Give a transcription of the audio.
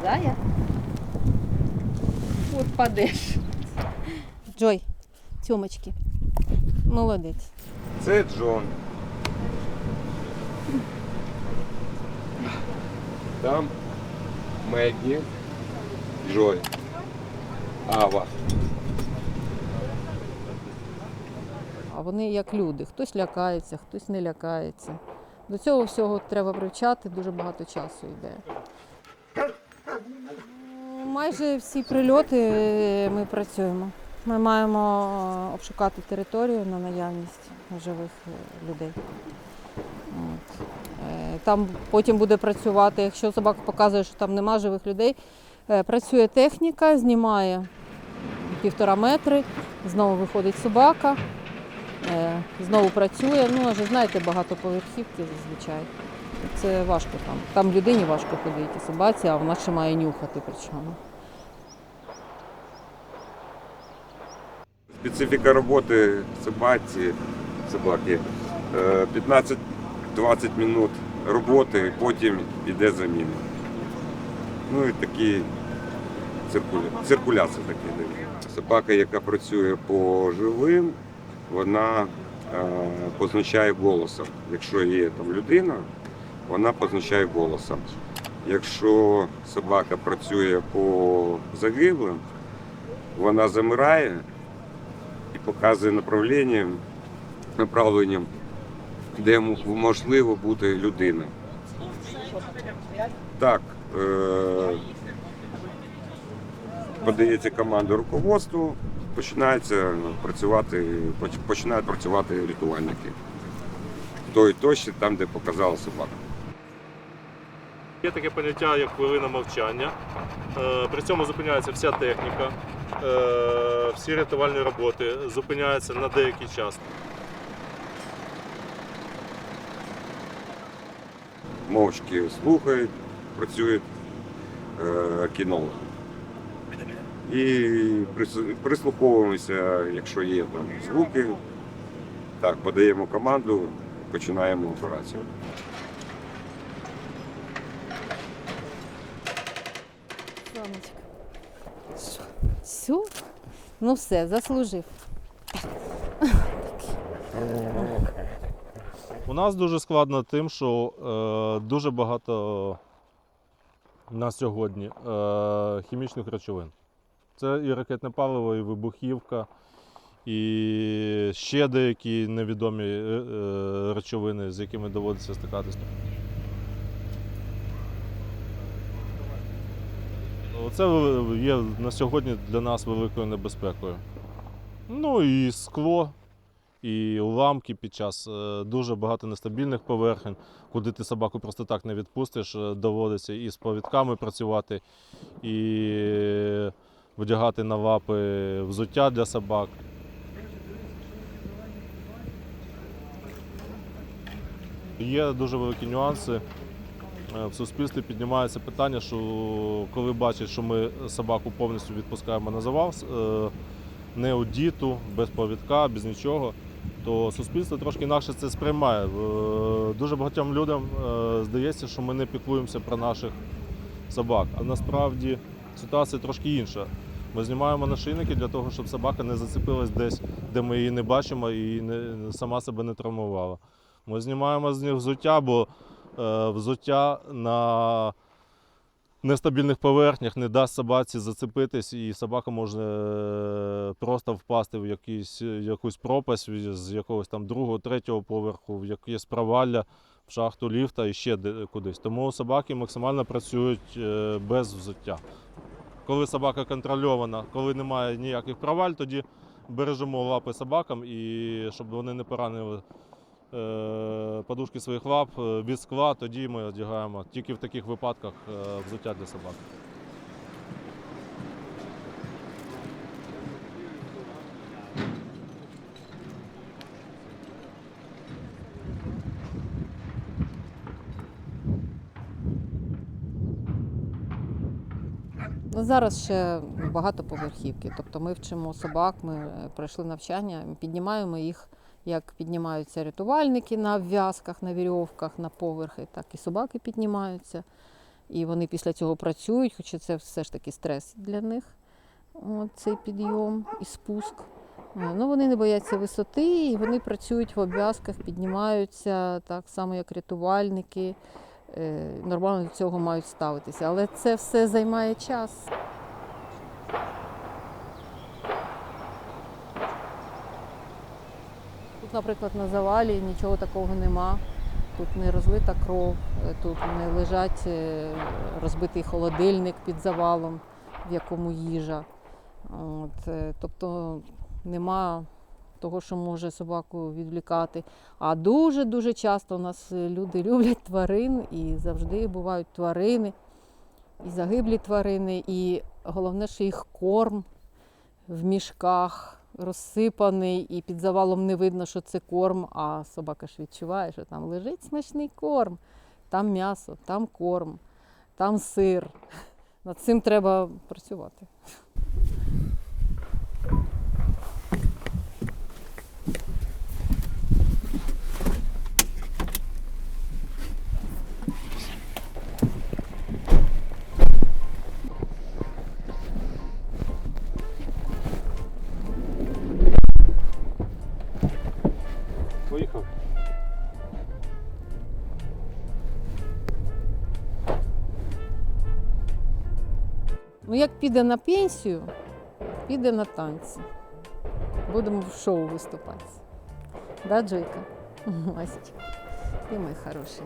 Зая. От падеш. Джой, цьомочки. Молодець. Це Джон. Там Мегі, Джой, Ава. А вони як люди. Хтось лякається, хтось не лякається. До цього всього треба привчати, дуже багато часу йде. Майже всі прильоти ми працюємо. Ми маємо обшукати територію на наявність живих людей. От. Там потім буде працювати, якщо собака показує, що там нема живих людей, працює техніка, знімає 1,5 метри, знову виходить собака, знову працює. Ну, вже знаєте, багатоповерхівки зазвичай. Це важко там. Там людині важко ходити, собаці, а вона ще має нюхати причому. Специфіка роботи собаки 15-20 минут роботи, потім йде заміна. Ну і такі циркуляція такі. Собака, яка працює по живим, вона позначає голосом. Якщо є там людина, вона позначає голосом. Якщо собака працює по загиблим, вона замирає і показує направленням, де можливо бути людина. Так, подається команда руководству, починають працювати рятувальники. Той точці, там, де показала собака. Є таке поняття, як хвилина мовчання. При цьому зупиняється вся техніка, всі рятувальні роботи зупиняються на деякий час. Мовчки слухають, працюють кінологи. І прислуховуємося, якщо є там звуки, так, подаємо команду, починаємо операцію. Все? Ну все, заслужив. У нас дуже складно тим, що дуже багато на сьогодні хімічних речовин. Це і ракетне паливо, і вибухівка, і ще деякі невідомі речовини, з якими доводиться стикатися. Це є на сьогодні для нас великою небезпекою. Ну і скло, і уламки під час дуже багато нестабільних поверхень, куди ти собаку просто так не відпустиш, доводиться і з повідками працювати, і вдягати на лапи взуття для собак. Є дуже великі нюанси. В суспільстві піднімається питання, що коли бачать, що ми собаку повністю відпускаємо на завал, не одіту, без повідка, без нічого, то суспільство трошки інакше це сприймає. Дуже багатьом людям здається, що ми не піклуємося про наших собак. А насправді ситуація трошки інша. Ми знімаємо нашийники для того, щоб собака не зацепилась десь, де ми її не бачимо і сама себе не травмувала. Ми знімаємо з них взуття, бо взуття на нестабільних поверхнях не дасть собаці зацепитись, і собака може просто впасти в якусь пропасть з якогось там 2-го, 3-го поверху, в якесь провалля, в шахту ліфта і ще кудись. Тому собаки максимально працюють без взуття. Коли собака контрольована, коли немає ніяких проваль, тоді бережемо лапи собакам, і щоб вони не поранили подушки своїх лап від скла, тоді ми одягаємо тільки в таких випадках взуття для собак. Ну, зараз ще багатоповерхівки. Тобто ми вчимо собак, ми пройшли навчання, піднімаємо їх, як піднімаються рятувальники на обв'язках, на вірьовках, на поверхи, так і собаки піднімаються. і вони після цього працюють, хоча це все ж таки стрес для них, от, цей підйом і спуск. Ну, вони не бояться висоти, і вони працюють в обв'язках, піднімаються так само, як рятувальники. Нормально до цього мають ставитися. Але це все займає час. Тут, наприклад, на завалі нічого такого нема. Тут не розлита кров, тут не лежать розбитий холодильник під завалом, в якому їжа. От, тобто нема того, що може собаку відвлікати. А дуже-дуже часто у нас люди люблять тварин, і завжди бувають тварини, і загиблі тварини, і головне, що їх корм в мішках розсипаний, і під завалом не видно, що це корм, а собака ж відчуває, що там лежить смачний корм, там м'ясо, там корм, там сир. Над цим треба працювати. Поїхав. Ну, як піде на пенсію, піде на танці. Будемо в шоу виступати. Да, Джойка? Масечка, ти мій хороший.